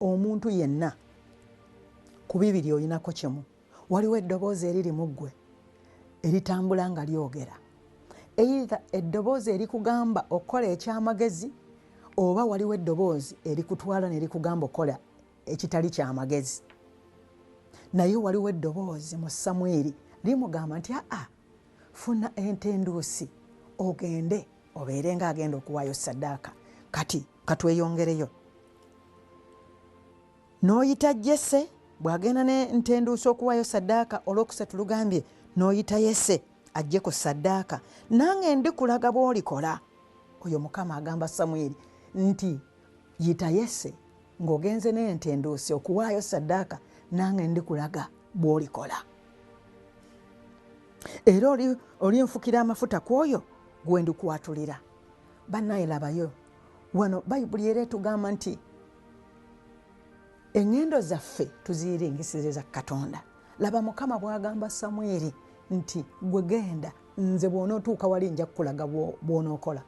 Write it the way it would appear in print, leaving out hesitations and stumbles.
omuntu yenna ku bibiri oyinako kimu. Waliwo eddoboozi eriri mu ggwe eritambula nga lyogera. Either eddoboozi erikugamba okukola ekyamagezi oba waliwo eddoboozi erikutwala nerikugamba okukola ekitali kyamagezi. Naye waliwo eddoboozi mu Samwiri limugamba nti funa entenduusi ogende obeere nga agenda okuwaayo saddaaka. Kati katweyongereyo. N'oyita Jesse bw'agenda n'entenduusi okuwaayo saddaaka, olwokusatu lugambye n'oyita Yese ajje ku saddaaka, nange ndikulaga bw'olikola. Oyo Mukama agamba Samwiri nti yita Yese ng'ogenze n'entenduusi okuwaayo saddaaka, nange ndikulaga bw'olikola. Era olinfukira amafuta ku oyo gwe ndikwatulira. Bannaye labayo wano Bayibuli era etugamba nti engendo zaffe tuziyiringisize za Katonda. Laba Mukama bw'agamba Samwiri nti gwe genda, nze bw'onootuuka wali nja kukulaga bw'onookola.